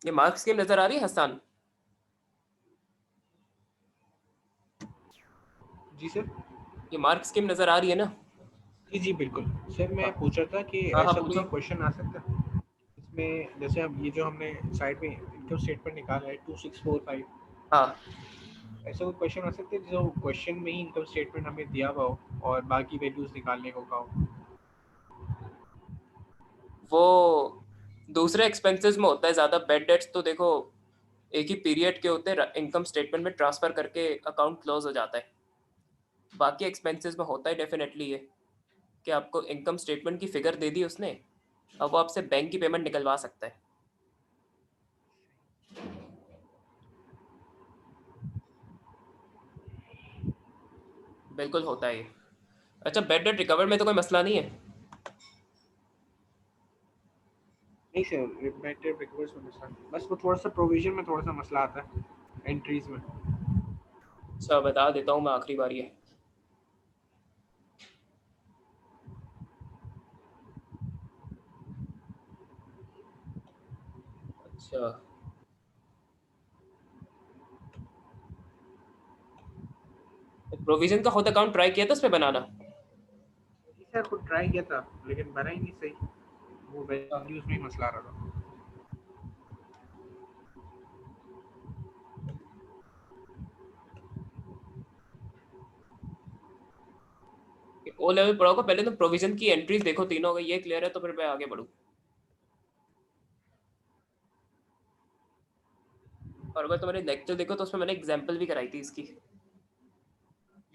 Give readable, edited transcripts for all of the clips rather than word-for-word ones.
ये mark scheme नजर आ रही है हसन? जी सर। ये मार्क स्कीम नजर आ रही है ना? जी जी बिल्कुल। सर मैं हाँ पूछ रहा था कि हाँ हाँ, ऐसा कोई पूछो। क्वेश्चन आ सकता है इसमें, जैसे अब ये जो हमने साइड में इनकम स्टेटमेंट निकाला है 2645, हाँ, ऐसा कोई क्वेश्चन आ सकता है जो क्वेश्चन में ही इनकम स्टेटमेंट हमें दिया हुआ हो और बाकी वैल्यूज निकालने को कहा हो? वो दूसरे एक्सपेंसेस में होता है ज्यादा। बेड डेट्स तो देखो एक ही पीरियड के होते हैं, इनकम स्टेटमेंट में ट्रांसफर करके अकाउंट क्लोज हो जाता है। बाकी एक्सपेंसेस में होता है डेफिनेटली ये कि आपको इनकम स्टेटमेंट की फिगर दे दी उसने, अब वो आपसे बैंक की पेमेंट निकलवा सकता है। बिल्कुल होता है ये। अच्छा, बेड डेट रिकवर में तो कोई मसला नहीं है? नहीं सर, बेटर रिकवर्स में मसला नहीं, बस वो थोड़ा सा प्रोविजन में थोड़ा सा मसला आता है एंट्रीज में। अच्छा, बता देता हूँ मैं, आखिरी बार ये। अच्छा, प्रोविजन का खुद अकाउंट ट्राई किया था उस पे बनाना? जी सर, खुद ट्राई किया था लेकिन बना ही नहीं सही, वो वैल्यूज में ही मसला आ रहा था। ओ लेवल पढ़ोगे पहले तो प्रोविजन की एंट्रीज देखो तीनों, अगर ये क्लियर है तो फिर मैं आगे बढ़ूँ। और अगर तुम्हारे लेक्चर देखो तो उसमें मैंने एग्जांपल भी कराई थी इसकी।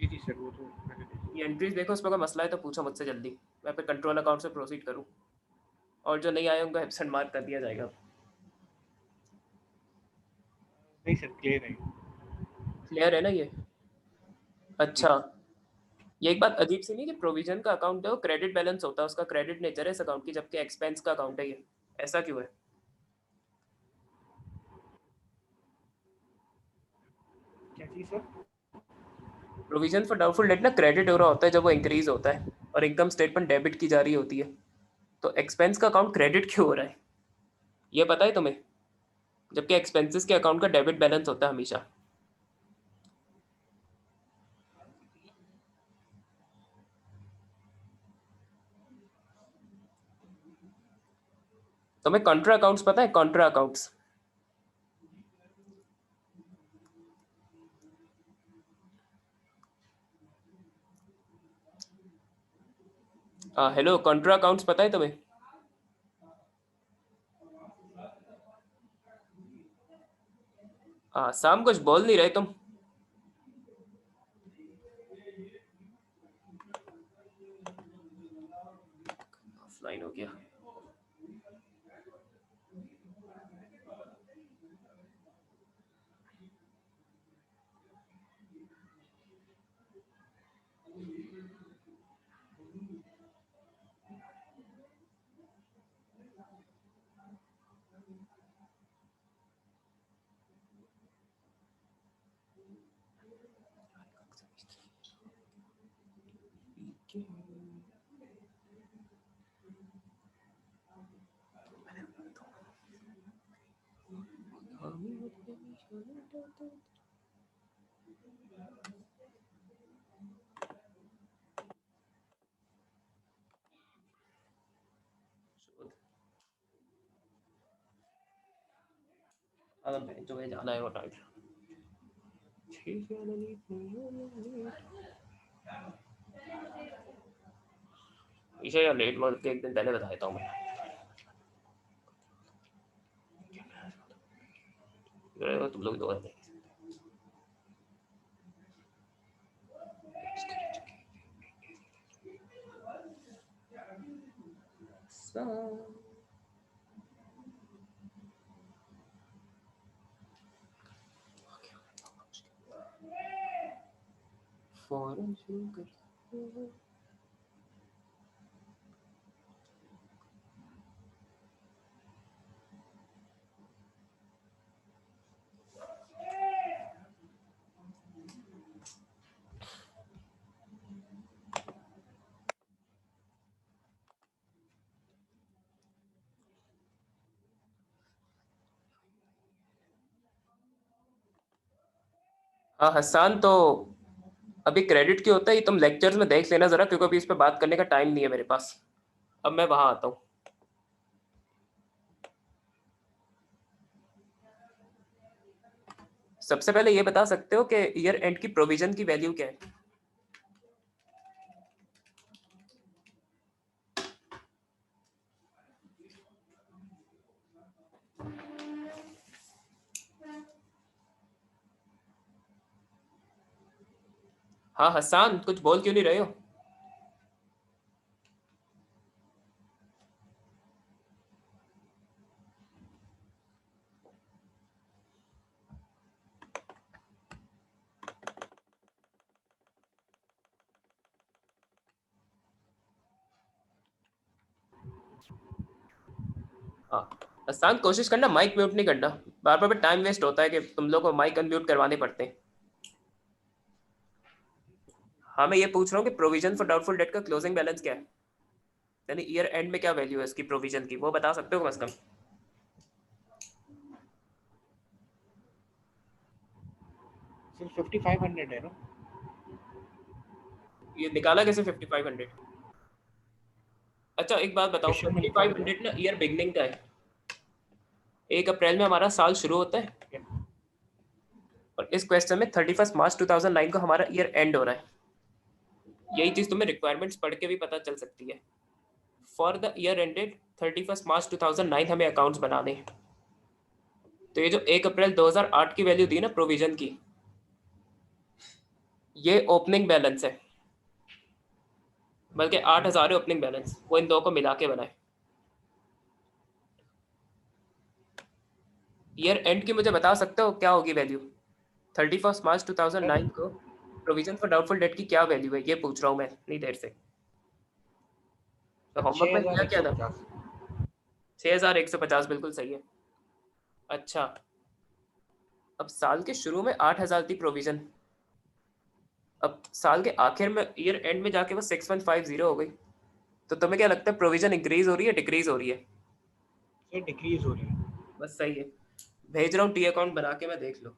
जी जी सर, वो तो मैंने देखी। ये एंट्रीज देखो, उसमें कोई मसला है तो पूछो मुझसे जल्दी, मैं फिर कंट्रोल अकाउंट से प्रोसीड करूँ। और जो नहीं आए उनको एब्सेंट मार्क कर दिया जाएगा। नहीं सर, क्लियर है। क्लियर है ना ये? जी। अच्छा, ये एक बात अजीब सी नहीं कि प्रोविजन का अकाउंट है वो क्रेडिट बैलेंस होता है, उसका क्रेडिट नेचर है इस अकाउंट की, जबकि एक्सपेंस का अकाउंट है ये। ऐसा क्यों है? क्या चीज़ sir? Provision for doubtful debt ना क्रेडिट हो रहा होता है जब वो इंक्रीज होता है, और इनकम स्टेटमेंट डेबिट की जा रही होती है। तो एक्सपेंस का अकाउंट क्रेडिट क्यों हो रहा है, ये पता है तुम्हें? जबकि एक्सपेंसेस के अकाउंट का डेबिट बैलेंस होता है हमेशा। तुम्हें कॉन्ट्रा अकाउंट्स पता है? Contra accounts. Hello, Contra accounts पता है तुम्हें? शाम कुछ बोल नहीं रहे तुम। ऑफलाइन हो गया। जो है जाना है वो टाइम। इसे या लेट मोड के एक दिन पहले बता देता हूँ मैं। तुम लोग दो हैं। फौरन शुरू कर। हाँ हसान, तो अभी क्रेडिट क्यों होता है ये तुम लेक्चर्स में देख लेना जरा, क्योंकि अभी इस पे बात करने का टाइम नहीं है मेरे पास। अब मैं वहां आता हूँ। सबसे पहले ये बता सकते हो कि ईयर एंड की प्रोविजन की वैल्यू क्या है? हाँ हसान, कुछ बोल क्यों नहीं रहे हो? हाँ हसान, कोशिश करना माइक म्यूट नहीं करना। बार बार टाइम वेस्ट होता है कि तुम लोग को माइक अनम्यूट करवाने पड़ते हैं। हाँ मैं ये पूछ रहा हूँ कि प्रोविजन फॉर डाउटफुल डेट का क्लोजिंग बैलेंस क्या है, यानी ईयर एंड में क्या वैल्यू है इसकी प्रोविजन की, वो बता सकते हो कम से कम? सिर्फ 5500 है ना? ये निकाला कैसे 5500? अच्छा एक बात बताओ, क्वेश्चन में लिखा हुआ 5500 ना ईयर बिगनिंग का है। 1 अप्रैल में हमारा साल शुरू होता है, है। और इस क्वेश्चन में 31 मार्च 2009 को हमारा ईयर एंड हो रहा है। यही चीज तुम्हें रिक्वायरमेंट्स पढ़ के भी पता चल सकती है। फॉर द ईयर एंडेड 31 मार्च 2009 हमें अकाउंट्स बनाने हैं। तो ये जो 1 अप्रैल 2008 की वैल्यू दी ना प्रोविजन की, ये ओपनिंग बैलेंस है, बल्कि 8,000 है ओपनिंग बैलेंस, वो इन दो को मिला के बनाए। ईयर एंड की मुझे बता सकते हो क्या होगी वैल्यू? 31 मार्च 2009 को प्रोविजन फॉर डाउटफुल डेट की क्या वैल्यू है, ये पूछ रहा हूँ मैं इतनी देर से। तो होमवर्क छः में हजार दिया एक क्या सौ था? पचास 6,150, बिल्कुल सही है। अच्छा, अब साल के शुरू में 8,000 थी प्रोविजन, अब साल के आखिर में ईयर एंड में जाके वो 6,150 हो गई। तो तुम्हें क्या लगता है, प्रोविजन इंक्रीज हो रही है डिक्रीज हो रही है? ये डिक्रीज हो रही है। बस सही है। भेज रहा हूँ टी अकाउंट बना के, मैं देख लो।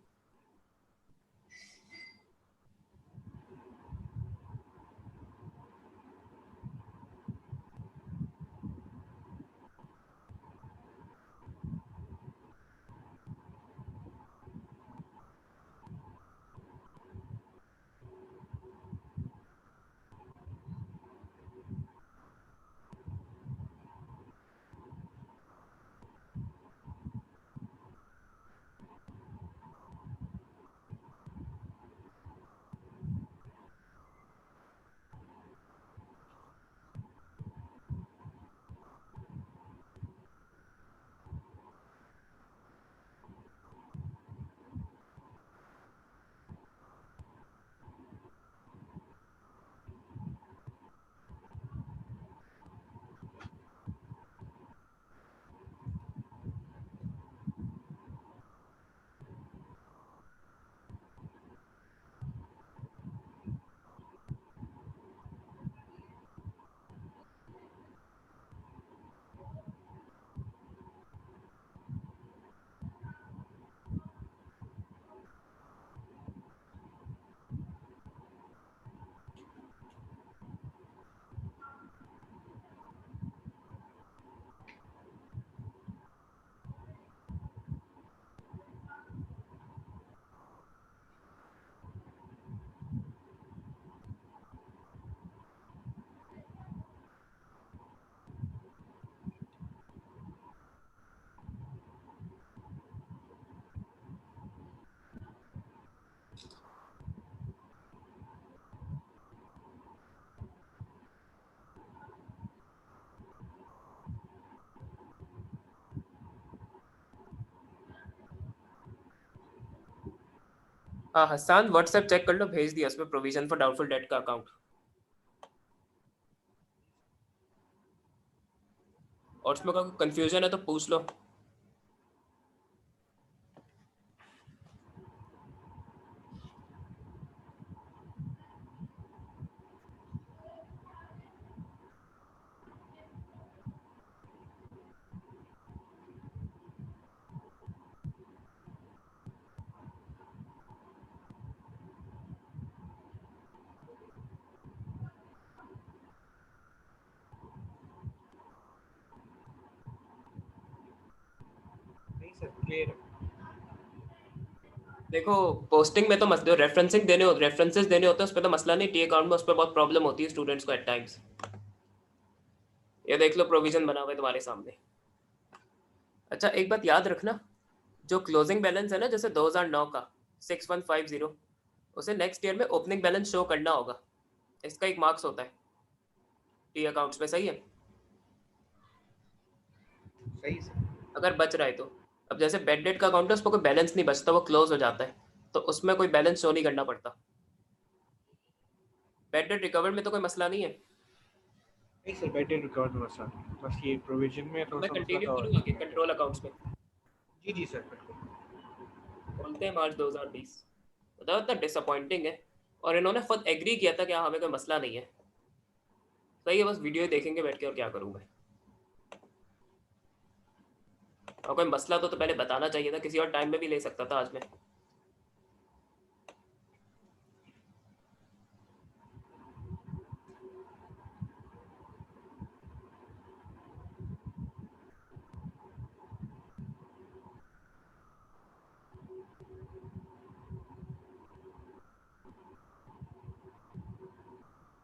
हाँ हसान, व्हाट्सएप चेक कर लो, भेज दिया उसमें प्रोविजन फॉर डाउटफुल डेट का अकाउंट। और उसमें कोई कंफ्यूजन है तो पूछ लो। सर क्लियर है। देखो पोस्टिंग में तो मसले रेफरेंसेस देने होते हैं, उस पर तो मसला नहीं, टी अकाउंट में उस पर बहुत प्रॉब्लम होती है स्टूडेंट्स को एट टाइम्स। ये देख लो प्रोविजन बना हुआ है तुम्हारे सामने। अच्छा एक बात याद रखना, जो क्लोजिंग बैलेंस है ना जैसे 2009 का 6150, उसे नेक्स्ट ईयर में ओपनिंग बैलेंस शो करना होगा। इसका एक मार्क्स होता है टी अकाउंट्स में, सही है, सही सर। अगर बच रहा है तो। अब जैसे बेड डेट का अकाउंट है, उस पर कोई बैलेंस नहीं बचता, वो क्लोज हो जाता है, तो उसमें कोई बैलेंस शो नहीं करना पड़ता। बेड डेट रिकवर में तो कोई मसला नहीं है। नहीं सर, बेटर रिकॉर्ड में मसला नहीं, बस ये प्रोविजन में अब थोड़ा मैं सा मसला कंटिन्यू था और करूँ आगे मैं क्या। कंट्रोल अकाउंट्स में। जी जी सर बिल्कुल। बोलते हैं मार्च 2020, बताओ इतना डिसअपॉइंटिंग है। और इन्होंने खुद एग्री किया था कि हाँ हमें कोई मसला नहीं है। सही है, बस वीडियो देखेंगे बैठ के, और क्या करूँ मैं। और कोई मसला तो पहले बताना चाहिए था, किसी और टाइम में भी ले सकता था आज मैं।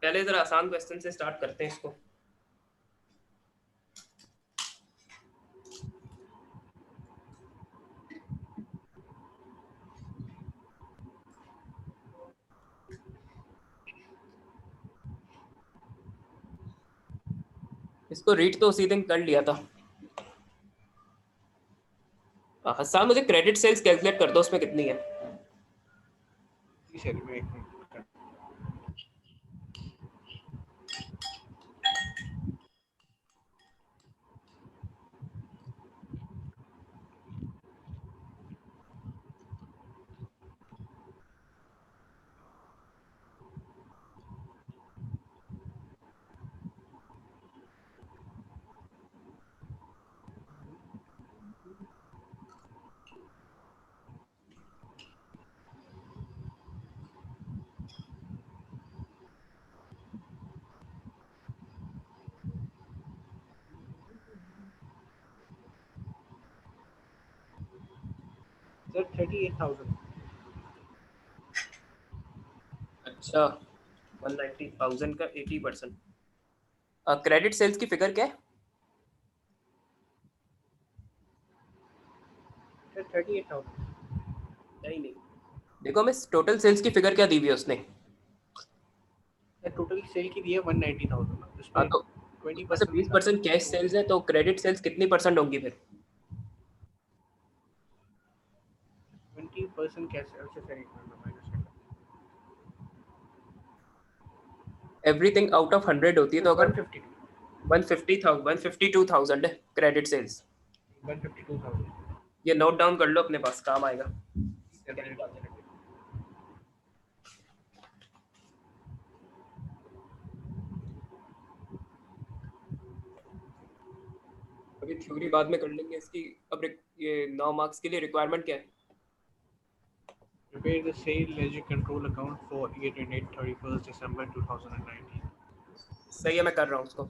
पहले जरा आसान क्वेश्चन से स्टार्ट करते हैं इसको। इसको रीड तो उसी दिन कर लिया था। हसन मुझे क्रेडिट सेल्स कैलकुलेट कर दो, उसमें कितनी है। जी सर मैं एक मिनट। सर 38,000। अच्छा 190,000 का 80%। क्रेडिट सेल्स की फिगर क्या है। सर 38,000। नहीं नहीं, देखो हमें टोटल सेल्स की फिगर क्या दी हुई है उसने। सर टोटल सेल की दी है 190,000, हाँ जिसमें तो 20% उसमें से 20% कैश तो सेल्स है, तो क्रेडिट सेल्स कितनी परसेंट होंगी फिर। 20% कैसे। अच्छा सर एक मिनट माइनस कर। एवरीथिंग आउट ऑफ 100 होती है, सर तो अगर 152। 152,000 है क्रेडिट सेल्स। 152,000। ये नोट डाउन कर लो अपने पास, काम आएगा। सर मैंने नोट कर लिया। अभी थ्योरी बाद में कर लेंगे इसकी। अब ये 9 मार्क्स के लिए रिक्वायरमेंट क्या है। Prepare the sale ledger control account for year ended 31st December 2019. सही है, मैं कर रहा हूँ उसको।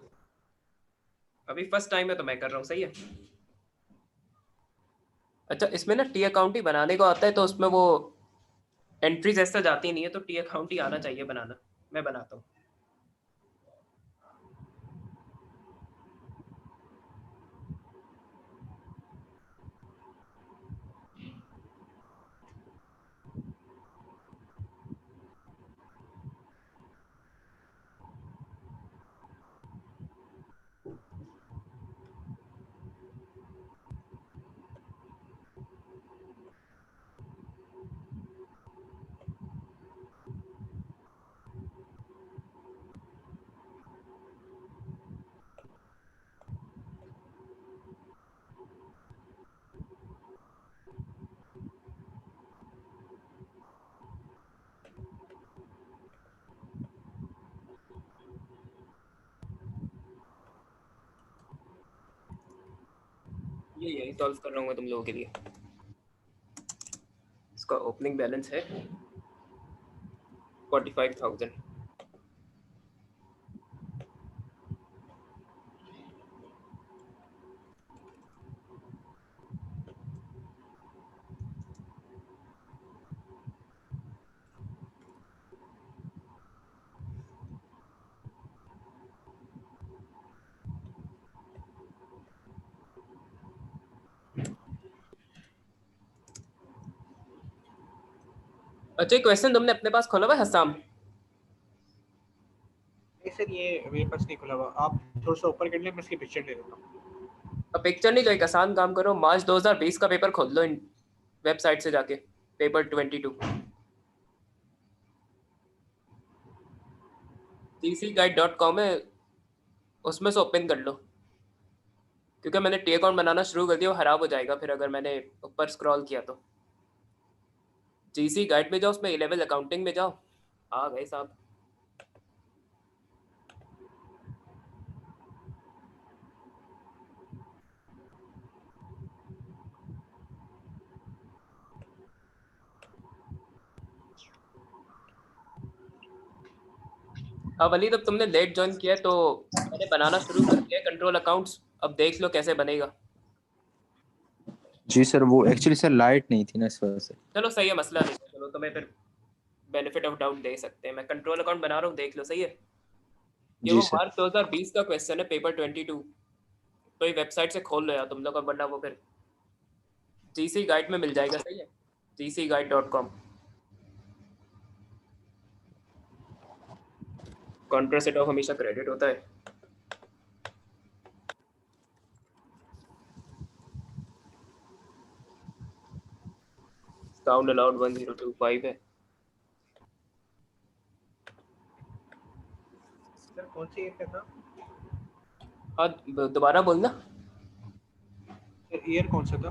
अभी फर्स्ट टाइम है तो मैं कर रहा हूँ, सही है। अच्छा इसमें ना टी अकाउंट ही बनाने को आता है, तो उसमें वो एंट्रीज ऐसा जाती नहीं है, तो टी अकाउंट ही आना चाहिए बनाना। मैं बनाता हूँ। ये यही सॉल्व कर रहा हूँ मैं तुम लोगों के लिए। इसका ओपनिंग बैलेंस है 45,000। अच्छा, ये क्वेश्चन तुमने अपने पास खोला हुआ है हसाम? नहीं सर, ये मेरे पास नहीं खुला हुआ। आप थोड़ा सा ऊपर कर लें, मैं इसकी पिक्चर ले लेता हूँ। अब पिक्चर नहीं तो एक आसान काम करो, मार्च 2020 का पेपर खोल लो इन वेबसाइट से जाके, पेपर 22 gcguide.com है, उसमें से ओपन कर लो। क्योंकि मैंने टी अकाउंट बनाना शुरू कर दिया, वो खराब हो जाएगा फिर अगर मैंने ऊपर स्क्रॉल किया तो। जीसी गाइड में जाओ, उसमें ए लेवल अकाउंटिंग में जाओ। आ गए साहब। अब अली, तब तुमने लेट ज्वाइन किया है, तो मैंने बनाना शुरू कर दिया कंट्रोल अकाउंट्स। अब देख लो कैसे बनेगा। जी सर, वो एक्चुअली सर लाइट नहीं थी ना इस वजह से। चलो सही है, मसला नहीं है, चलो तुम्हें फिर बेनिफिट ऑफ डाउट दे सकते हैं। मैं कंट्रोल अकाउंट बना रहा हूँ, देख लो सही है। ये जी वो सर। मार्च 2020 का क्वेश्चन है, पेपर 22। तो ये वेबसाइट से खोल लो यार तुम लोग, अब वरना वो फिर जीसी गाइड में मिल जाएगा, सही है। gcguide.com। कॉन्ट्रा सेट ऑफ हमेशा क्रेडिट होता है। साउंड अलाउड 1025 है। सर कौन सी ईयर का था? हाँ, दोबारा बोलना। सर ईयर कौन सा था?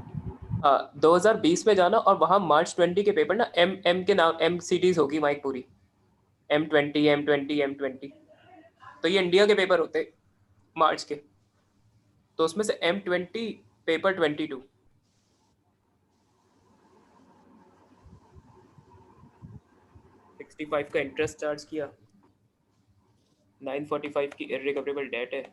हाँ, 2020 में जाना और वहाँ मार्च 20 के पेपर ना, एम एम के नाम एम सीरीज होगी वहाँ एक पूरी, M20 M20 M20। तो ये इंडिया के पेपर होते मार्च के, तो उसमें से M20 पेपर 22। 65 का इंटरेस्ट चार्ज किया, 945 की इररिकवरेबल डेट है।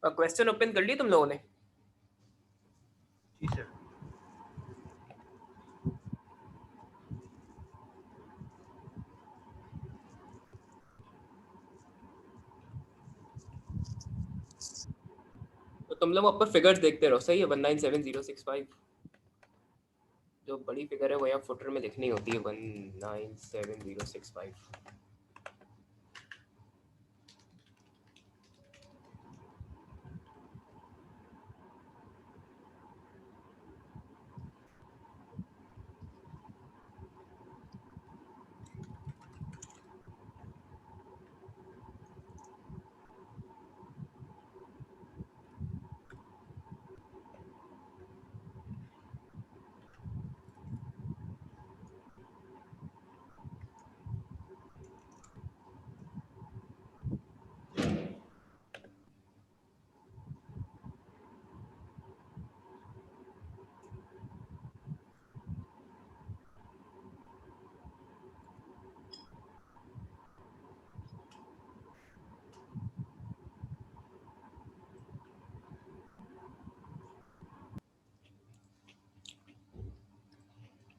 क्वेश्चन ओपन कर ली तुम लोगों ने? जी सर। तो तुम लोग ऊपर फिगर्स देखते रहो, सही है। 197065 जो बड़ी फिगर है वो यहाँ फुटर में लिखनी होती है, 197065।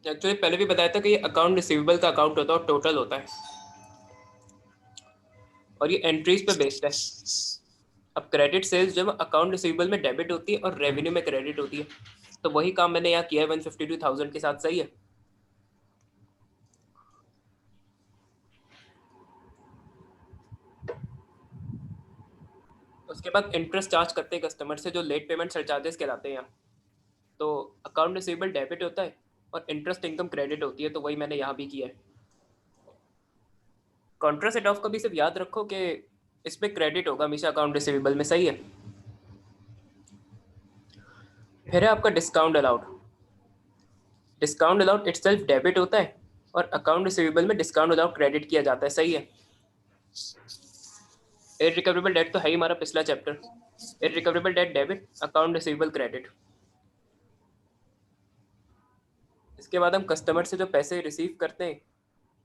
एक्चुअली पहले भी बताया था कि ये अकाउंट रिसीवेबल का अकाउंट होता है और टोटल होता है, और ये एंट्रीज पे बेस्ड है। अब क्रेडिट सेल्स जब अकाउंट रिसीवेबल में डेबिट होती है और रेवेन्यू में क्रेडिट होती है, तो वही काम मैंने यहाँ किया है 152,000 के साथ, सही है। उसके बाद इंटरेस्ट चार्ज करते हैं कस्टमर से, जो लेट पेमेंट सरचार्जेस कहलाते हैं यहाँ। तो अकाउंट रिसीवेबल डेबिट होता है और इंटरेस्ट इनकम क्रेडिट होती है, तो वही मैंने यहाँ भी किया है। कॉन्ट्रा सेट ऑफ का भी सिर्फ याद रखो कि इसमें क्रेडिट होगा हमेशा अकाउंट रिसीवेबल में, सही है। फिर है आपका discount allowed. Discount allowed itself debit होता है और अकाउंट रिसीवेबल में डिस्काउंट अलाउड क्रेडिट किया जाता है, सही है। इररिकवरेबल डेट तो है ही हमारा पिछला chapter. Irrecoverable debt debit, account receivable credit. इसके बाद हम कस्टमर से जो पैसे रिसीव करते हैं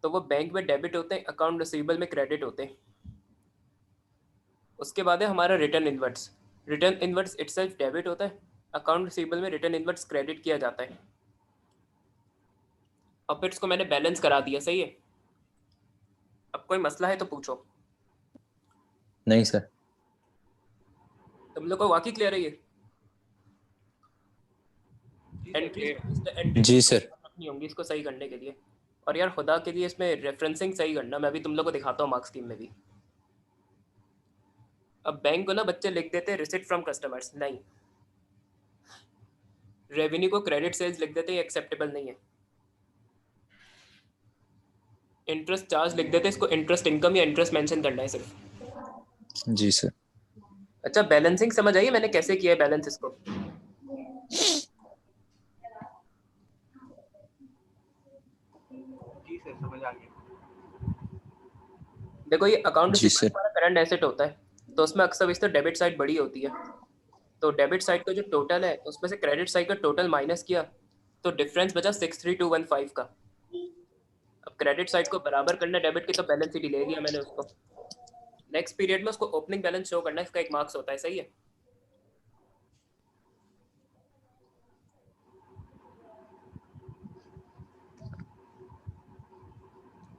तो वो बैंक में डेबिट होते हैं, अकाउंट रिसीवेबल में क्रेडिट होते हैं। उसके बाद है हमारा return inverts. Return inverts itself debit होता है, अकाउंट रिसीवेबल में रिटर्न इनवर्ट्स क्रेडिट किया जाता है। अब फिर इसको मैंने बैलेंस करा दिया, सही है। अब कोई मसला है तो पूछो। नहीं सर। तुम लोग को वाकई क्लियर है ये? एंट्रीज जी सर। रखनी होंगी इसको सही करने के लिए। और यार खुदा के लिए इसमें रेफरेंसिंग सही करना, मैं भी तुम लोग को दिखाता हूँ मार्क्स स्कीम में भी। अब बैंक को ना बच्चे लिख देते हैं रिसिट फ्रॉम कस्टमर्स, नहीं। रेवेन्यू को क्रेडिट सेल्स लिख देते हैं, एक्सेप्टेबल नहीं है। इंटरेस्ट चार्ज लिख देते हैं, इसको इंटरेस्ट इनकम या इंटरेस्ट मेंशन करना है सिर्फ। जी सर। अच्छा, बैलेंसिंग समझ आइए मैंने कैसे किया है बैलेंस इसको? जी सर, समझ आ गया। देखो ये अकाउंट जी रिसीवेबल सर। हमारा करंट एसेट होता है, तो उसमें अक्सर इस डेबिट साइड बड़ी होती है। तो डेबिट साइड का जो टोटल है उसमें से क्रेडिट साइड का टोटल माइनस किया तो डिफरेंस बचा 63215 का। अब क्रेडिट साइड को बराबर करना डेबिट की, तो बैलेंस शीट ले लिया मैंने उसको। नेक्स्ट पीरियड में उसको ओपनिंग बैलेंस शो करना है, इसका एक मार्क्स होता है, सही है।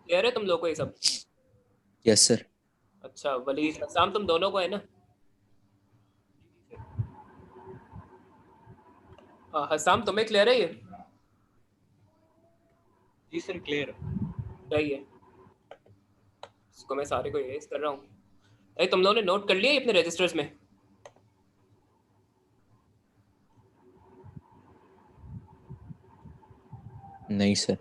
क्लियर है तुम लोग को ये सब? Yes sir. अच्छा वलीद शाम तुम दोनों को है ना? हसाम तुम्हें क्लियर है ये? जी सर, क्लियर है। सही है। इसको मैं सारे को इरेज कर रहा हूँ। अरे तुम लोगों ने नोट कर लिया ये अपने रजिस्टर्स में? नहीं सर।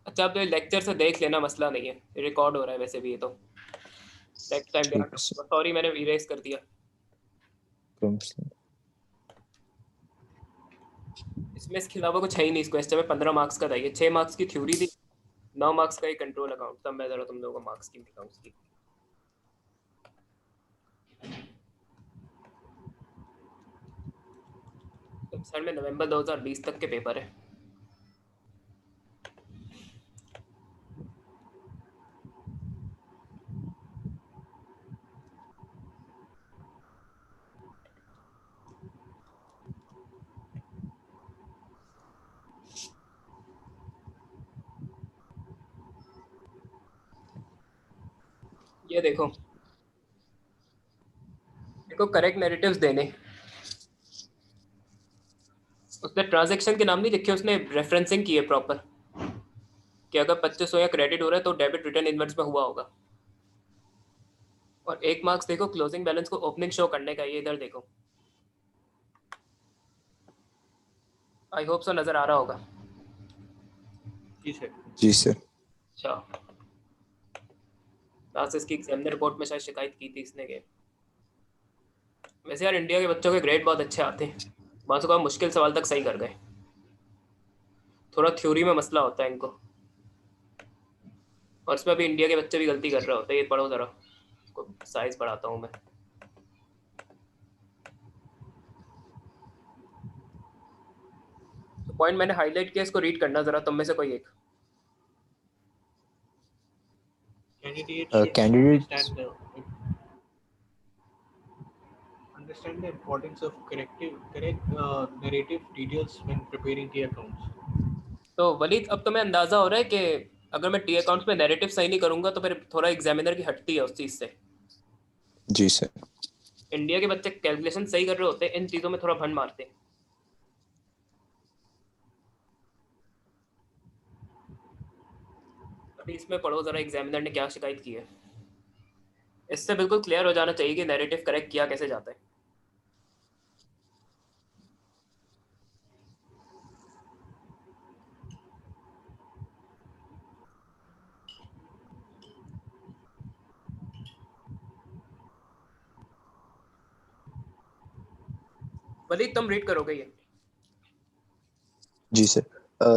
अच्छा आप लेक्चर से देख लेना, मसला नहीं है, रिकॉर्ड हो रहा है वैसे भी ये तो। नेक्स्ट टाइम ध्यान ठीक है सर। रखूंगा, सॉरी मैंने इरेज कर दिया। इसमें इसके अलावा कुछ है ही नहीं, इस क्वेश्चन में 15 मार्क्स का था ये। 6 मार्क्स की थ्योरी थी, 9 मार्क्स का एक कंट्रोल अकाउंट। तब मैं जरा तुम लोगों को मार्क्स की दिखाऊं उसकी। तो सर में नवंबर 2020 तक के पेपर है। ये देखो, देखो करेक्ट नैरेटिव्स देने। उसने ट्रांजैक्शन के नाम नहीं लिखे, उसने रेफरेंसिंग की है प्रॉपर कि अगर 2500 या क्रेडिट हो रहा है तो डेबिट रिटर्न इनवर्स में हुआ होगा। और एक मार्क्स देखो क्लोजिंग बैलेंस को ओपनिंग शो करने का, ये इधर देखो। आई होप सो नजर आ रहा होगा। जी सर। जी सर। अच्छा, लास्ट इसकी एग्जामिनर रिपोर्ट में शायद शिकायत की थी इसने के। वैसे यार इंडिया के बच्चों के ग्रेड बहुत अच्छे आते हैं, मानो का मुश्किल सवाल तक सही कर गए। थोड़ा थ्योरी में मसला होता है इनको, और इसमें भी इंडिया के बच्चे भी गलती कर रहे होते हैं। ये पढ़ो जरा, साइज बढ़ाता हूँ मैं। तो पॉइंट मैंने हाईलाइट किया, इसको रीड करना जरा तुम में से कोई एक। Candidates should candidates understand the importance of correct narrative details when preparing the accounts. तो वलीद अब तुम्हें अंदाजा हो रहा है कि अगर मैं टी अकाउंट्स में नैरेटिव सही नहीं करूंगा तो फिर थोड़ा एग्जामिनर की हटती है उस चीज से। जी सर। इंडिया के बच्चे कैलकुलेशन सही कर रहे होते हैं, इन चीजों में थोड़ा भंड मारते हैं। अभी इसमें पढ़ो जरा एग्जामिनर ने क्या शिकायत की है। इससे बिल्कुल क्लियर हो जाना चाहिए कि नैरेटिव करेक्ट किया कैसे जाता है। वलीद तुम रीड करोगे ये? जी sir.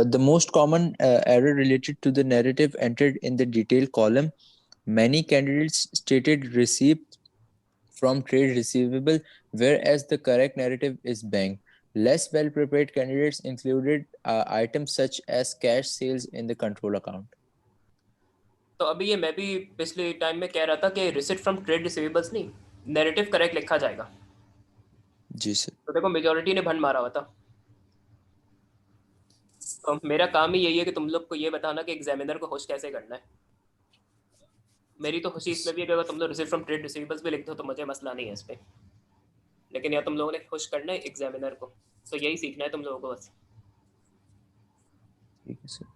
The most common error related to the narrative entered in the detail column. Many candidates stated receipt from trade receivable, whereas the correct narrative is bank. Less well-prepared candidates included items such as cash sales in the control account. तो अभी ये मैं भी पिछले time में कह रहा था कि रिसिट फ्रॉम ट्रेड रिसीवेबल्स नहीं, नैरेटिव करेक्ट लिखा जाएगा। जी सर. तो देखो मेजोरिटी ने भंड मारा हुआ था। तो मेरा काम ही यही है कि तुम लोग को ये बताना कि एग्जामिनर को खुश कैसे करना है। मेरी तो खुशी इसमें भी है कि अगर तुम लोग रिसिट फ्रॉम ट्रेड रिसीवेबल्स भी लिख दो तो मुझे मसला नहीं है इस पर, लेकिन यार तुम लोगों ने खुश करना है एग्जामिनर को, तो यही सीखना है तुम लोगों को बस। ठीक है सर.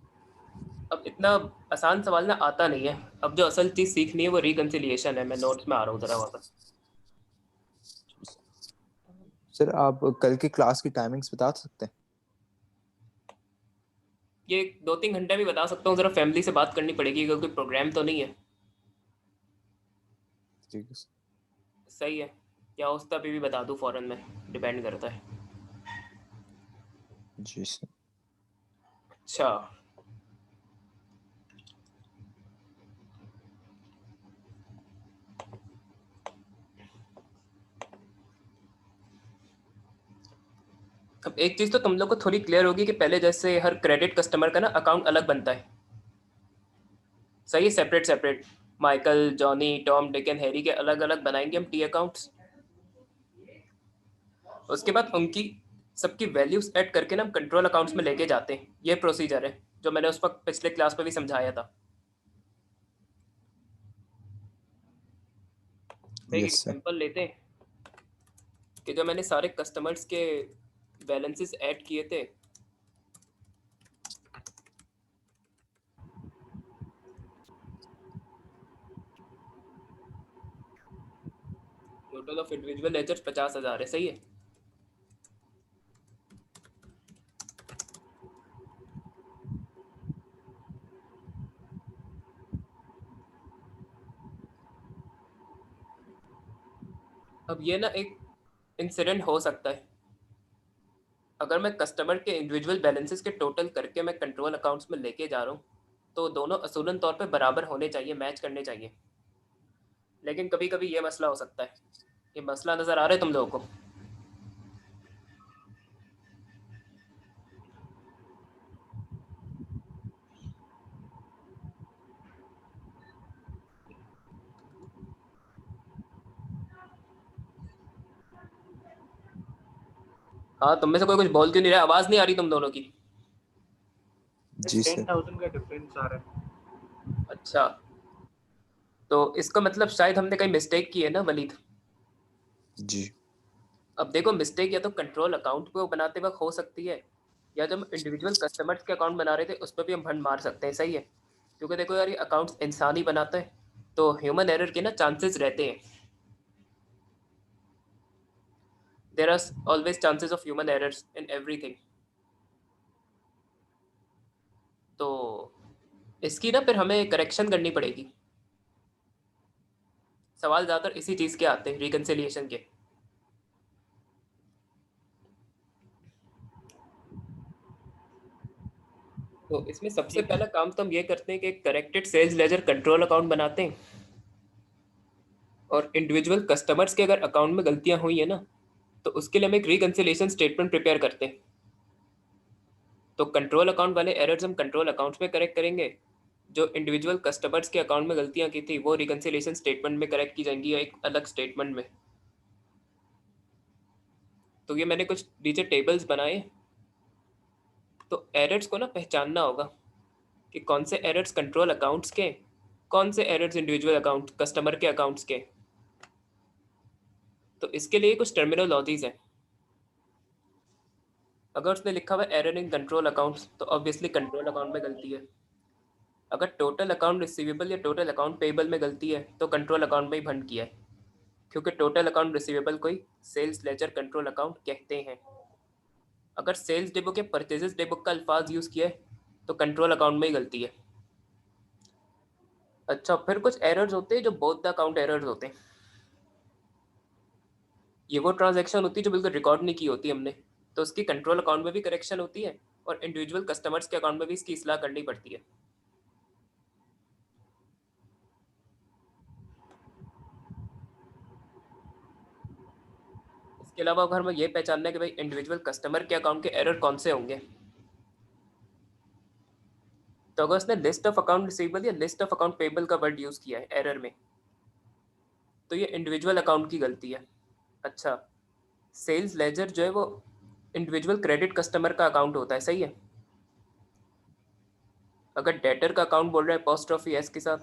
अब इतना आसान सवाल ना आता नहीं है। अब जो असल चीज़ सीखनी है वो रिकन्सिलिएशन है। मैं नोट्स में आ रहा हूँ ज़रा वापस। सर आप कल की क्लास की टाइमिंग्स बता सकते हैं? ये 2-3 घंटे भी बता सकता हूँ, ज़रा फैमिली से बात करनी पड़ेगी क्योंकि प्रोग्राम तो नहीं है। ठीक है सर. सही है, या उस तभी भी बता दूँ फ़ौरन में, डिपेंड करता है। जी सर. अच्छा, अब एक चीज़ तो तुम लोग को थोड़ी क्लियर होगी कि पहले जैसे हर क्रेडिट कस्टमर का ना अकाउंट अलग बनता है। सही है, separate separate. Michael, Johnny, Tom, Dick and Harry के अलग अलग बनाएंगे हम टी अकाउंट्स। उसके बाद उनकी सबकी वैल्यूज ऐड करके ना हम कंट्रोल अकाउंट्स में लेके जाते हैं। ये प्रोसीजर है जो मैंने उस वक्त पिछले क्लास में भी समझाया था। तो एक यस सर. एग्जांपल लेते हैं कि जो मैंने सारे कस्टमर्स के बैलेंसेस ऐड किए थे। टोटल ऑफ इंडिविजुअल लेजर्स 50,000 है, सही है। अब ये ना एक इंसिडेंट हो सकता है। अगर मैं कस्टमर के इंडिविजुअल बैलेंसेस के टोटल करके मैं कंट्रोल अकाउंट्स में लेके जा रहा हूँ तो दोनों असूलन तौर पे बराबर होने चाहिए, मैच करने चाहिए। लेकिन कभी कभी ये मसला हो सकता है। ये मसला नज़र आ रहा है तुम लोगों को? हाँ, तुम में से कोई कुछ बोल क्यों नहीं रहा? आवाज़ नहीं आ रही तुम दोनों की। जी सर. 10,000 का डिफरेंस आ रहा है। अच्छा, तो इसका मतलब शायद हमने कहीं मिस्टेक की है ना वलीद? जी. अब देखो, मिस्टेक या तो कंट्रोल अकाउंट को बनाते वक्त हो सकती है, या जब हम इंडिविजुअल कस्टमर्स के अकाउंट बना रहे थे उस पर भी हम भंड मार सकते हैं। सही है, क्योंकि देखो यार ये अकाउंट्स इंसान ही बनाता है, तो ह्यूमन एरर के ना चांसेस रहते हैं। There are always chances of human errors in everything. तो इसकी ना फिर हमें करेक्शन करनी पड़ेगी। सवाल ज़्यादातर इसी चीज़ के आते हैं, रिकन्सिलिएशन के। तो इसमें सबसे ठीक है। पहला काम तो हम ये करते हैं कि corrected sales ledger control account बनाते हैं, और इंडिविजुअल कस्टमर्स के अगर अकाउंट में गलतियां हुई है ना तो उसके लिए हम एक रिकन्सिलिएशन स्टेटमेंट प्रिपेयर करते हैं। तो कंट्रोल अकाउंट वाले एरर्स हम कंट्रोल अकाउंट्स में करेक्ट करेंगे, जो इंडिविजुअल कस्टमर्स के अकाउंट में गलतियां की थी वो रिकन्सिलिएशन स्टेटमेंट में करेक्ट की जाएंगी, या एक अलग स्टेटमेंट में। तो ये मैंने कुछ नीचे टेबल्स बनाए। तो एरर्स को ना पहचानना होगा कि कौन से एरर्स कंट्रोल अकाउंट्स के, कौन से एरर्स इंडिविजुअल अकाउंट कस्टमर के अकाउंट्स के। तो इसके लिए कुछ टर्मिनोलॉजीज हैं। अगर उसने लिखा हुआ एरर इन कंट्रोल अकाउंट्स तो ऑब्वियसली कंट्रोल अकाउंट में गलती है। अगर टोटल अकाउंट रिसीवेबल या टोटल अकाउंट पेएबल में गलती है तो कंट्रोल अकाउंट में ही भंड किया है, क्योंकि टोटल अकाउंट रिसीवेबल को ही सेल्स लेजर कंट्रोल अकाउंट कहते हैं। अगर सेल्स डे बुक या परचेजेस डे बुक का अल्फाज यूज़ किया है तो कंट्रोल अकाउंट में ही गलती है। अच्छा, फिर कुछ एरर्स होते हैं जो बोथ द अकाउंट एरर्स होते हैं। ये वो ट्रांजैक्शन होती है जो बिल्कुल रिकॉर्ड नहीं की होती हमने, तो उसकी कंट्रोल अकाउंट में भी करेक्शन होती है और इंडिविजुअल कस्टमर्स के अकाउंट में भी इसकी इस्लाह करनी पड़ती है। इसके अलावा अगर हमें ये पहचानना है कि भाई इंडिविजुअल कस्टमर के अकाउंट के एरर कौन से होंगे, तो अगर उसने लिस्ट ऑफ अकाउंट रिसीवेबल या लिस्ट ऑफ अकाउंट पेबल का वर्ड यूज किया है एरर में, तो ये इंडिविजुअल अकाउंट की गलती है। अच्छा, सेल्स लेजर जो है वो इंडिविजुअल क्रेडिट कस्टमर का अकाउंट होता है, सही है। अगर डेटर का अकाउंट बोल रहा है अपोस्ट्रोफी एस के साथ,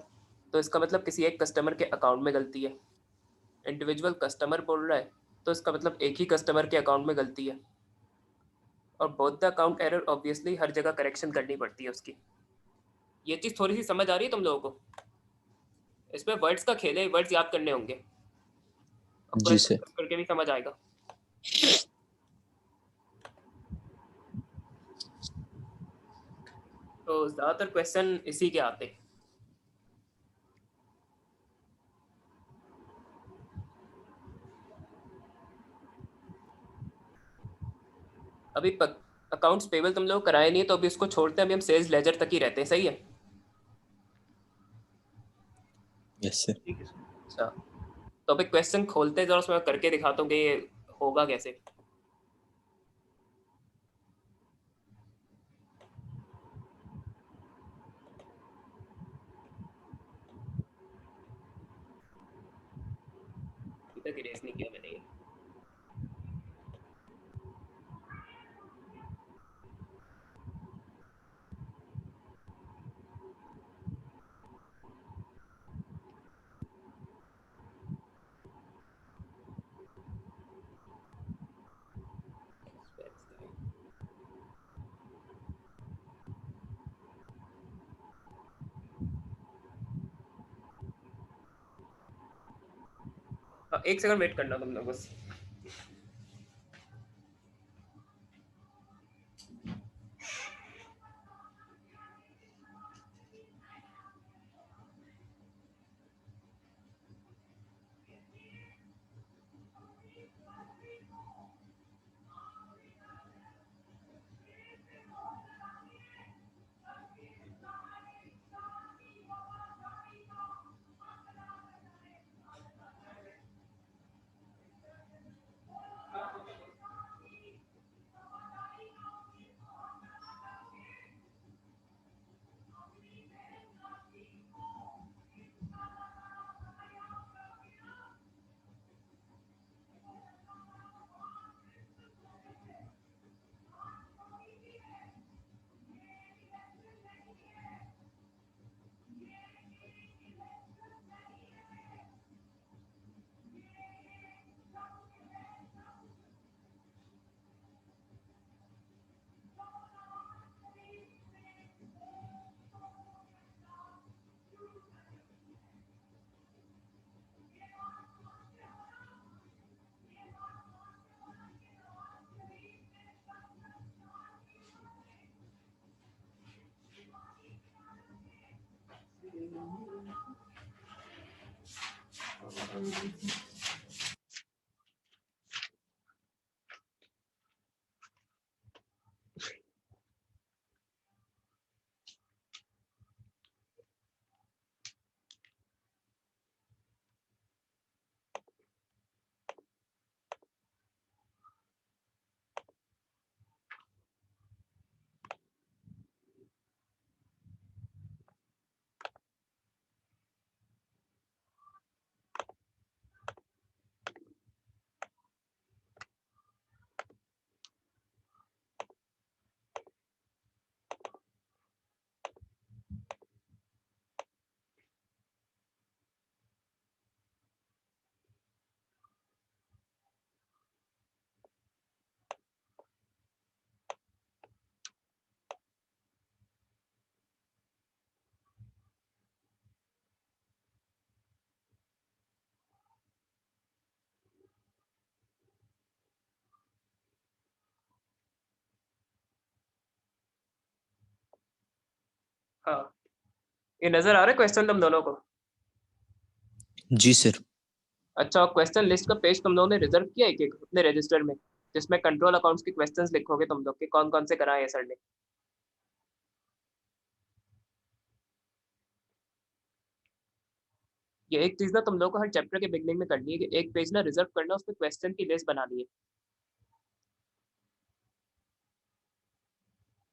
तो इसका मतलब किसी एक कस्टमर के अकाउंट में गलती है। इंडिविजुअल कस्टमर बोल रहा है तो इसका मतलब एक ही कस्टमर के अकाउंट में गलती है। और both the account error obviously हर जगह करेक्शन करनी पड़ती है उसकी। ये चीज़ थोड़ी सी समझ आ रही है तुम लोगों को? इसमें वर्ड्स का खेल है, वर्ड्स याद करने होंगे, आपको जी ऐसे सर। करके भी समझ आएगा। तो ज़्यादातर क्वेश्चन इसी के आते हैं। अभी अकाउंट्स पेबल तुम लोग कराए नहीं है, तो अभी उसको छोड़ते हैं, अभी हम सेल्स लेजर तक ही रहते हैं, सही है। Yes sir. ठीक है सर। अच्छा, तो अभी क्वेश्चन खोलते हैं, जरा उसमें मैं करके दिखाता हूँ कि ये होगा कैसे। अभी तक इरेज नहीं किया मैंने ये। हाँ, एक सेकंड वेट करना तुम लोग बस। हाँ, ये नजर आ रहा है क्वेश्चन तुम दोनों को? जी सर। अच्छा, क्वेश्चन लिस्ट का पेज तुम लोगों ने रिजर्व किया है कि अपने रजिस्टर में, जिसमें कंट्रोल अकाउंट्स के क्वेश्चंस लिखोगे तुम लोग के कौन कौन से कराए हैं सर ने? ये एक चीज ना तुम लोग को हर चैप्टर के बिगनिंग में करनी है कि एक पेज ना रिजर्व करना, उसमें क्वेश्चन की लिस्ट बनानी है।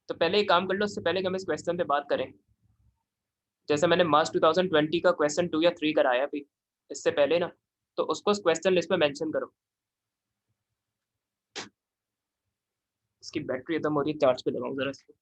तो पहले एक काम कर लो, उससे पहले कि हम इस क्वेश्चन पे बात करें, जैसे मैंने मार्च 2020 का क्वेश्चन 2 या 3 कराया अभी इससे पहले ना, तो उसको क्वेश्चन लिस्ट में मेंशन करो। इसकी बैटरी खत्म हो रही है, चार्ज पे लगाऊं जरा इसको।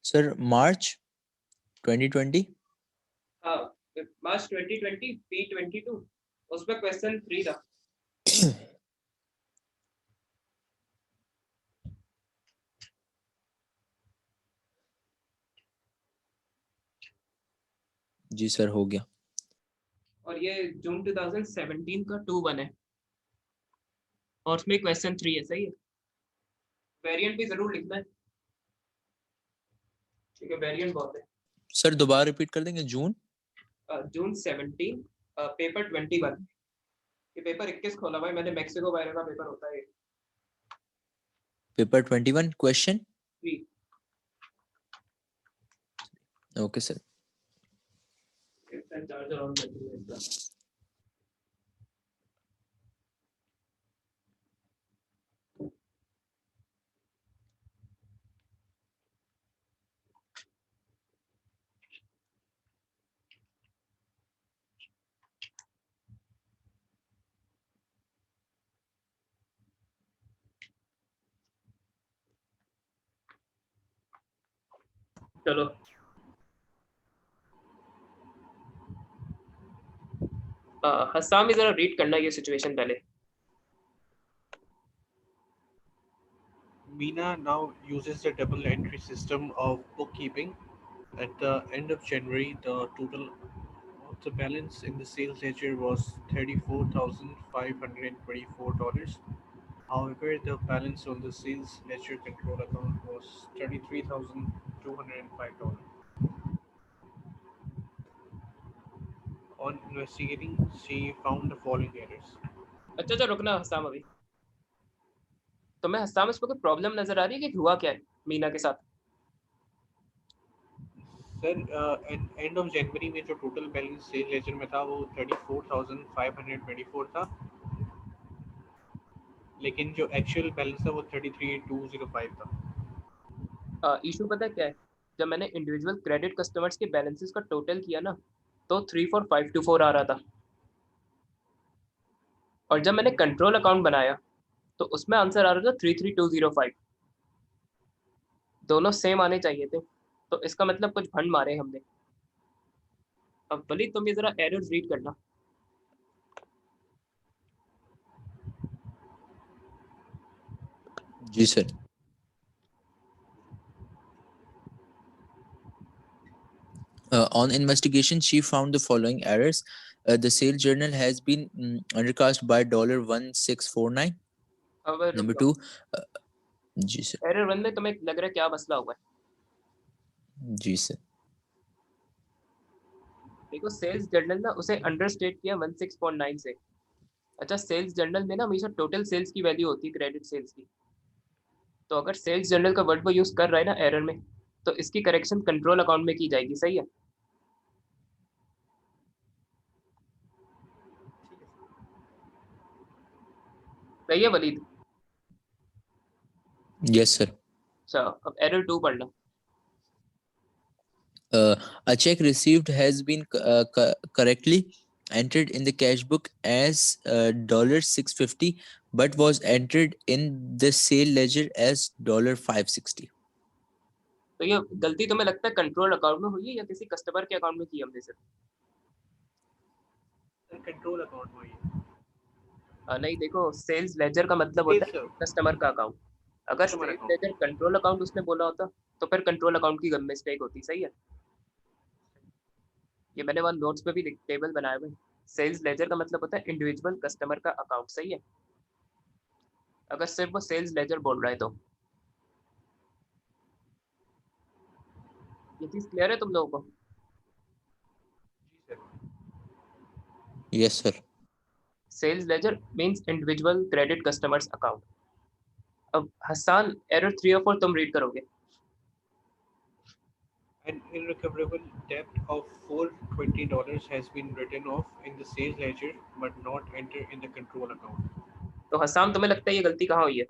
Sir, March 2020. हाँ, मार्च 2020 P22, उसमें क्वेश्चन 3 था। जी सर, हो गया। और ये जून 2017 का 2-1 है, और उसमें क्वेश्चन 3 है, सही है। वेरिएंट भी जरूर लिखना है, ठीक है, वेरिएंट बहुत है। सर दोबारा रिपीट कर देंगे? जून जून 17, पेपर 21। ये पेपर 21 खोला भाई मैंने, मैक्सिको वायरस का पेपर होता है ये। Paper 21 question. 3। Okay sir. Charger on कर दिया इसका। चलो, हसाम में जरा रीड करना ये सिचुएशन पहले। Mina now uses the double entry system of bookkeeping. At the end of January, the total of the balance in the sales ledger was $34,524. However, the balance on the sales ledger control account was $33,205. On investigating, she found the following errors. अच्छा अच्छा, रुकना हसाम अभी। तुम्हें हसाम इसमें कोई problem नजर आ रही है कि हुआ क्या है मीना के साथ? सर एंड ऑफ जनवरी में जो टोटल बैलेंस सेल लेजर में था वो 34,524 था, लेकिन जो एक्चुअल बैलेंस था वो 33,205 था। इशू पता है क्या है? जब मैंने इंडिविजुअल क्रेडिट कस्टमर्स के बैलेंसेस का टोटल किया ना, तो 34524 आ रहा था, और जब मैंने कंट्रोल अकाउंट बनाया तो उसमें आंसर आ रहा था 33205। दोनों सेम आने चाहिए थे, तो इसका मतलब कुछ भंड मारे हमने। अब वली तुम ये जरा एरर्स रीड करना। जी sir. On investigation, she found the following errors. The sales journal has been undercast by $1649. अब Number two, जी सर। एरर 1 में तुम्हें लग रहा है क्या मसला हुआ है? जी सर। देखो, सेल्स जर्नल ना उसे अंडरस्टेट किया 16.9 से। अच्छा, सेल्स जर्नल में ना हमेशा टोटल सेल्स की वैल्यू होती है, क्रेडिट सेल्स की। तो अगर सेल्स जर्नल का वर्ड वो यूज कर रहा है ना एरर में, तो इसकी करेक्शन कंट्रोल अकाउंट में की जाएगी, सही है? सही है वलीद? Yes sir. अच्छा, अब एरर 2 पढ़ना। A check received has been correctly entered in the cash book as $650, but was entered in the sale ledger as $560. तो ये गलती तुम्हें लगता है कंट्रोल अकाउंट में हुई है या किसी कस्टमर के अकाउंट में की हमने सिर्फ? कंट्रोल अकाउंट वही है। नहीं, देखो, सेल्स लेजर का मतलब होता है कस्टमर का अकाउंट। अगर customer sales account. Ledger control account उसने बोला होता, तो फिर कंट्रोल अकाउंट की मिस्टेक होती, सही है? ये मैंने वहाँ नोट्स पे भी टेबल बनाए हुए। सेल्स लेजर का मतलब होता है इंडिविजुअल कस्टमर का अकाउंट, सही है, अगर सिर्फ वो सेल्स लेजर बोल रहा है तो। ये चीज क्लियर है तुम लोगों को? जी sir. Yes, sir. Sales ledger means individual credit customers account. अब हसन एरर 3 और 4 तुम रीड करोगे। An irrecoverable debt of $420 has been written off in the sales ledger but not entered in the control account. तो हसन तुम्हें लगता है ये गलती कहाँ हुई है?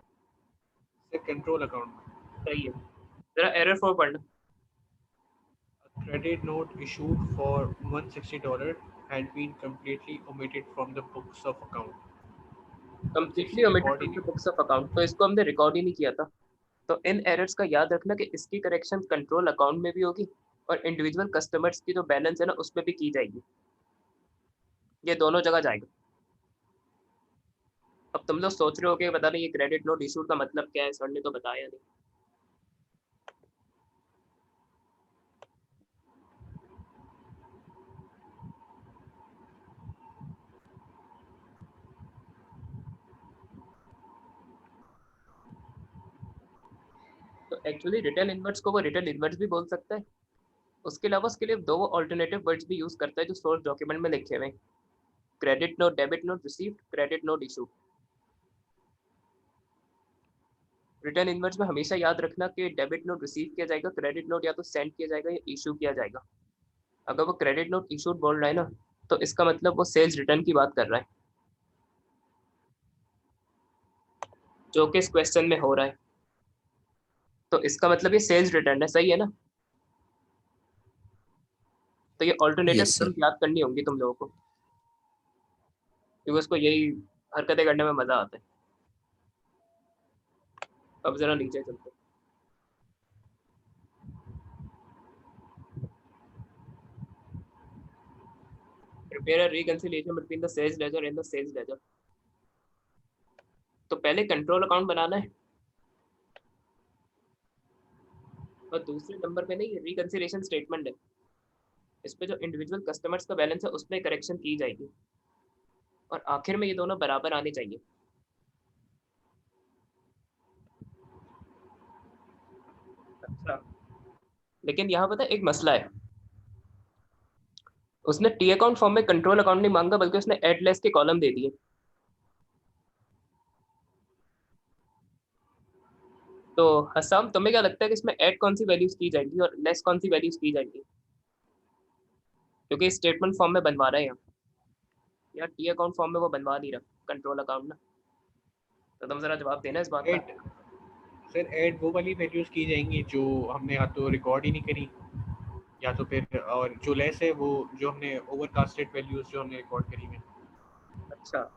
The control account. सही है, जरा एरर 4 पढ़ना। A credit note issued for $160 had been completely omitted from the books of account. जिस completely omitted record he from नहीं द बुक्स ऑफ अकाउंट, तो इसको हमने रिकॉर्ड ही नहीं किया था। तो इन एरर्स का याद रखना कि इसकी करेक्शन कंट्रोल अकाउंट में भी होगी और इंडिविजुअल कस्टमर्स की जो बैलेंस है ना उसमें भी की जाएगी, ये दोनों जगह जाएगा। अब तुम लोग सोच रहे हो कि पता नहीं ये क्रेडिट नोट इशू का मतलब क्या है, सर ने तो बताया नहीं। तो एक्चुअली रिटर्न इनवर्ट्स को वो रिटर्न इनवर्ट्स भी बोल सकता है। उसके अलावा उसके लिए दो वो ऑल्टरनेटिव वर्ड्स भी यूज करता है जो सोर्स डॉक्यूमेंट में लिखे हुए हैं, credit note debit note received, credit note issue. Return inverts में हमेशा याद रखना कि डेबिट नोट रिसीव किया जाएगा, क्रेडिट नोट या तो सेंड किया जाएगा या इशू किया जाएगा। अगर वो क्रेडिट नोट इशूड बोल रहा है ना तो इसका मतलब वो सेल्स रिटर्न की बात कर रहा है, जो कि इस क्वेश्चन में हो रहा है। तो इसका मतलब ये सेल्स रिटर्न है, सही है ना? तो ये ऑल्टरनेटिव Yes, sir. टर्म याद करनी होंगी तुम लोगों को, क्योंकि उसको यही हरकतें करने में मजा आता है। अब जरा नीचे चलते हैं। Prepare a reconciliation between the sales ledger and the sales ledger. तो पहले कंट्रोल अकाउंट बनाना है और दूसरे नंबर पे नहीं रिकंसिलिएशन स्टेटमेंट है, इस पे जो इंडिविजुअल कस्टमर्स का बैलेंस है उस पर करेक्शन की जाएगी और आखिर में ये दोनों बराबर आने चाहिए। अच्छा, लेकिन यहाँ पता है एक मसला है, उसने टी अकाउंट फॉर्म में कंट्रोल अकाउंट नहीं मांगा बल्कि उसने एड लेस के कॉलम दे दिए। तो हसाम तुम्हें क्या लगता है कि इसमें ऐड कौन सी वैल्यूज की जाएंगी और लेस कौन सी वैल्यूज की जाएंगी, क्योंकि स्टेटमेंट फॉर्म में बनवा रहे हैं हम, या टी अकाउंट फॉर्म में वो बनवा नहीं रहा कंट्रोल अकाउंट ना। तो तुम जरा जवाब देना इस बात का। एड सर ऐड वो वाली वैल्यूज की जाएंगी जो हमने या तो रिकॉर्ड ही नहीं करी या तो फिर और जो लेस है वो जो हमने ओवरकास्टेड वैल्यूज जो हमने रिकॉर्ड करी हुई हैं। अच्छा,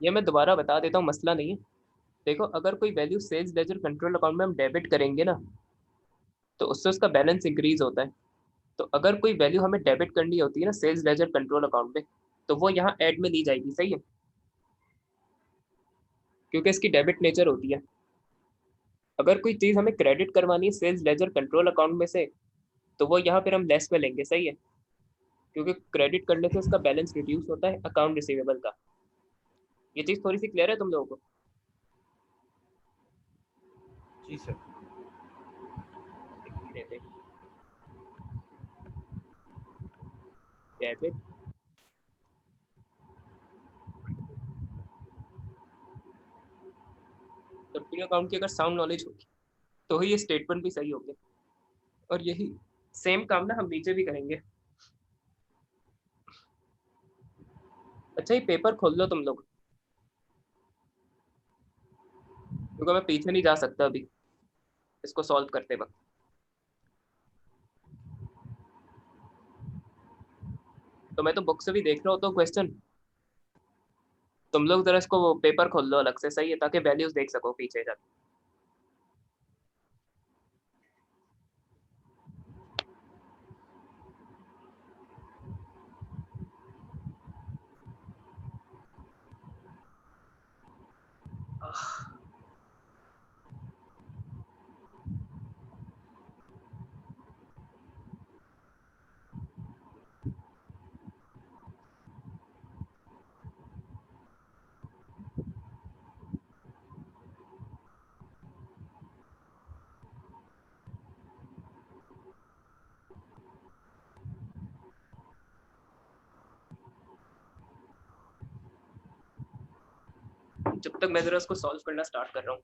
ये मैं दोबारा बता देता हूँ, मसला नहीं है। देखो, अगर कोई value sales ledger control account में हम डेबिट करेंगे ना तो उससे उसका बैलेंस इंक्रीज होता है। तो अगर कोई वैल्यू हमें डेबिट करनी होती है ना सेल्स लेजर कंट्रोल अकाउंट में, तो वो यहाँ ऐड में ली जाएगी, सही है, क्योंकि इसकी डेबिट नेचर होती है। अगर कोई चीज हमें क्रेडिट करवानी है सेल्स लेजर कंट्रोल अकाउंट में से तो वो यहाँ फिर हम लेस में लेंगे, सही है, क्योंकि क्रेडिट करने से उसका बैलेंस रिड्यूस होता है अकाउंट रिसीवेबल का। ये चीज थोड़ी सी क्लियर है तुम लोगों को? जी सर। डेबिट, तो टी अकाउंट की अगर साउंड नॉलेज होगी तो ही ये स्टेटमेंट भी सही होंगे। और यही सेम काम ना हम नीचे भी करेंगे। अच्छा, ये पेपर खोल लो तुम लोग, क्योंकि मैं पीछे नहीं जा सकता अभी इसको सॉल्व करते वक्त। तो मैं तो बुक से भी देख रहा होता हूँ क्वेश्चन, तुम लोग जरा इसको पेपर खोल लो अलग से, सही है, ताकि वैल्यूज देख सको पीछे जाके। जब तक मैं जरा उसको सॉल्व करना स्टार्ट कर रहा हूँ।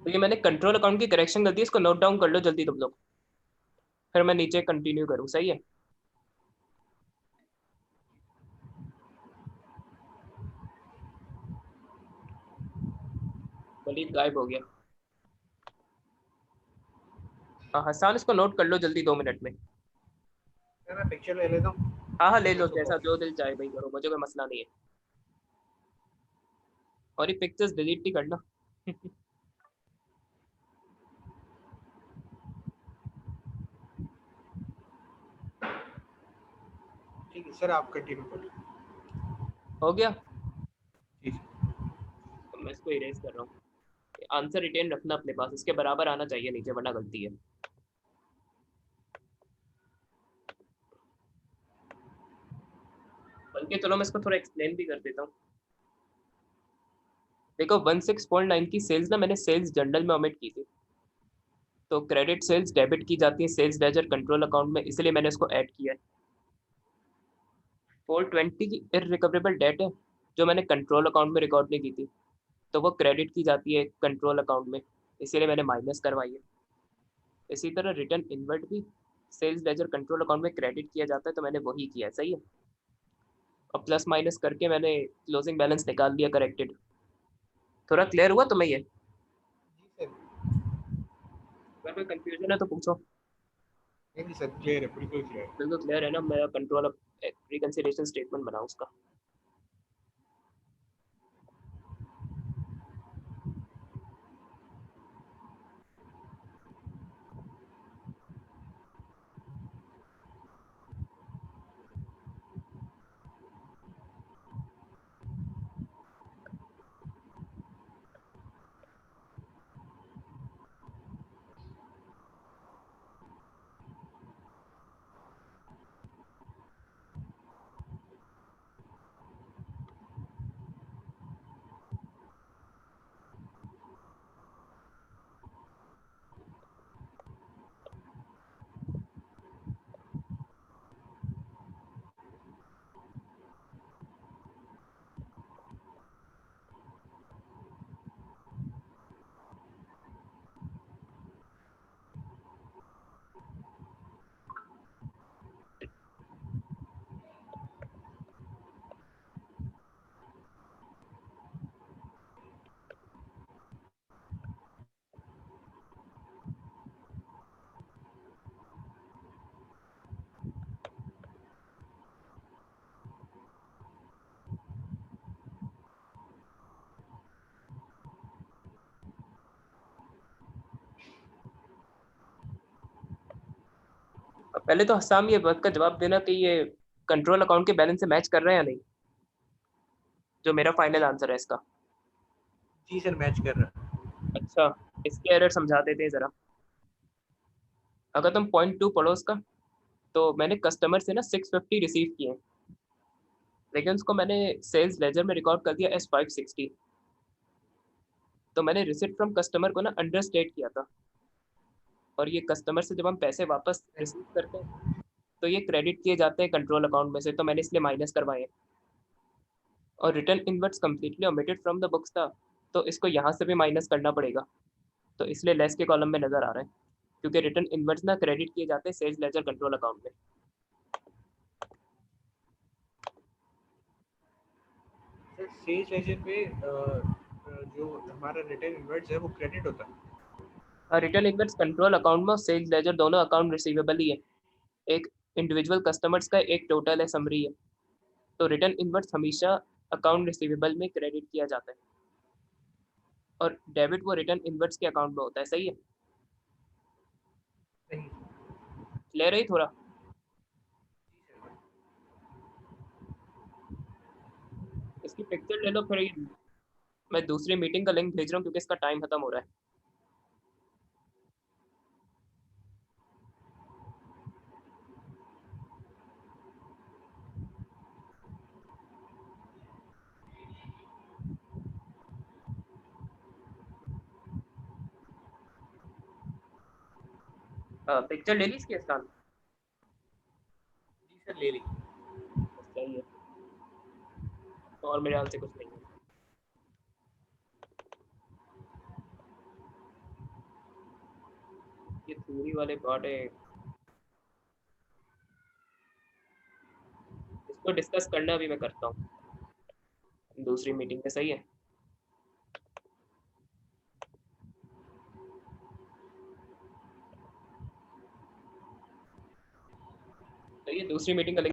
तो ये मैंने कंट्रोल अकाउंट की करेक्शन कर दी, इसको नोट डाउन कर लो जल्दी तुम लोग, फिर मैं नीचे कंटिन्यू करूँ, सही है? वलीद गायब हो गया। हाँ हसान, इसको नोट कर लो जल्दी 2 मिनट में। मैं पिक्चर ले लेता हूँ। हाँ हाँ ले लो, जैसा जो दिल चाहे भाई करो, मुझे कोई मसला नहीं है। और ये पिक्चर्स डिलीट ही करना। ठीक है सर, आप कंटिन्यू करो। हो गया, जी। तो मैं इसको इरेज कर रहा हूँ। आंसर रिटेन रखना अपने पास, इसके बराबर आना चाहिए नीचे, वरना गलती है। बल्कि चलो मैं इसको थोड़ा एक्सप्लेन भी कर देता हूँ। देखो 16.9 की सेल्स ना मैंने सेल्स जर्नल में ओमिट की थी, तो क्रेडिट सेल्स डेबिट की जाती है सेल्स लेजर कंट्रोल अकाउंट में, इसलिए मैंने इसको ऐड किया है। 420 की इररिकवरेबल डेट है जो मैंने कंट्रोल अकाउंट में रिकॉर्ड नहीं की थी, तो वो क्रेडिट की जाती है कंट्रोल अकाउंट में, इसीलिए मैंने माइनस करवाई है। इसी तरह रिटर्न इनवर्ट भी सेल्स लेजर कंट्रोल अकाउंट में क्रेडिट किया जाता है, तो मैंने वही किया है, सही है। और प्लस माइनस करके मैंने क्लोजिंग बैलेंस निकाल दिया करेक्टेड। थोड़ा क्लियर हुआ तुम्हें ये? जी सर। अगर कोई कंफ्यूजन है तो पूछो। नहीं सर, क्लियर है, बिल्कुल क्लियर है। बिल्कुल क्लियर है ना? मेरा कंट्रोल रिकंसिलिएशन स्टेटमेंट बनाओ उसका। पहले तो हसाम ये बात का जवाब देना कि ये कंट्रोल अकाउंट के बैलेंस से मैच कर रहे हैं या नहीं, जो मेरा फाइनल आंसर है इसका। जी सर, मैच कर रहा है। अच्छा, इसके एरर समझा देते हैं जरा। अगर तुम पॉइंट 2 पढ़ो उसका, तो मैंने कस्टमर से ना 650 रिसीव किए, लेकिन उसको मैंने सेल्स लेजर में रिकॉर्ड कर दिया एस 560। तो मैंने रिसिप्ट फ्रॉम कस्टमर को ना अंडरस्टेट किया था, और ये कस्टमर से जब हम पैसे वापस रिसीव करते हैं तो ये क्रेडिट किए जाते हैं कंट्रोल अकाउंट में से, तो मैंने इसलिए माइनस करवाए। और return inverts completely omitted from the books था, तो इसको यहाँ से भी माइनस करना पड़ेगा, तो इसलिए लेस के कॉलम में नजर आ रहा है, क्योंकि रिटर्न इनवर्ट्स ना क्रेडिट किए जाते हैं सेल्स लेजर कंट्रोल अकाउंट में। सर सेल्स लेजर पे जो हमारा रिटर्न इनवर्ट्स है वो क्रेडिट होता है। रिटर्न इनवर्ट्स कंट्रोल अकाउंट में सेल्स लेजर दोनों अकाउंट रिसीवेबल ही है, एक इंडिविजुअल कस्टमर्स का एक टोटल है, समरी है। तो रिटर्न इनवर्ट्स हमेशा अकाउंट रिसीवेबल में क्रेडिट किया जाता है, और डेबिट वो रिटर्न इनवर्ट्स के अकाउंट में होता है। सही है, नहीं। क्लियर है थोड़ा। इसकी पिक्चर ले लो फिर। मैं दूसरी मीटिंग का लिंक भेज रहा हूँ क्योंकि इसका टाइम खत्म हो रहा है। पिक्चर ले ली इसकी स्थान। जी सर, ले ली। सही है, और मेरे हाल से कुछ नहीं है। ये थ्योरी वाले पार्ट है, इसको डिस्कस करना भी मैं करता हूँ दूसरी मीटिंग में। सही है, तो ये दूसरी मीटिंग का